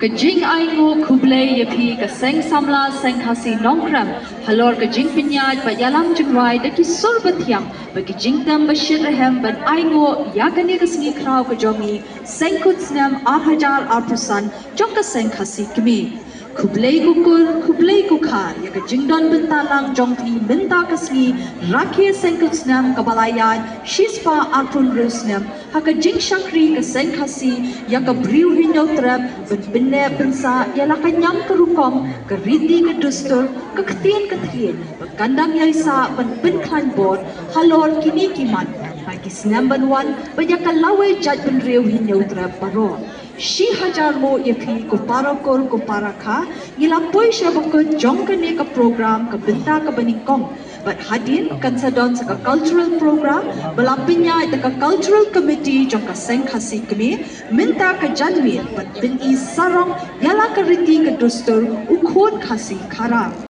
Kajing aingo kublai yapi kaseng samla seng hasi nongkram halor kajing pinyaj bayalam jingwai daki sorbatiam bagi jingtam bashir rahem ban aingo yagani kasni kraw kajongi seng kutsnam 8,000 jong kaseng hasi kami kublai kukur kublai kukar yaga jingdon bentalang jongpi benta kasni rakhe seng kutsnam kabalayaj shispa arpun rusnam haka jing shakri kaseng hasi yaga briu hinotrap benne bensa ialah kanyam kerukom keriti kedustur keketian kandang yaisa ben klan bor halor kini kiman bagi senam banwan banyak lawai jat ben riu hinotrap baro Shi hajar mo yapi ko para kha ila poi shabako jong kane ka program ka benta ka baningkong but hadin kansadon sa ka cultural program balapinya ita ka cultural committee jong ka seng khasi kami minta ka janwi but bin i sarong yala ka riti ka dustur ukhon khasi khara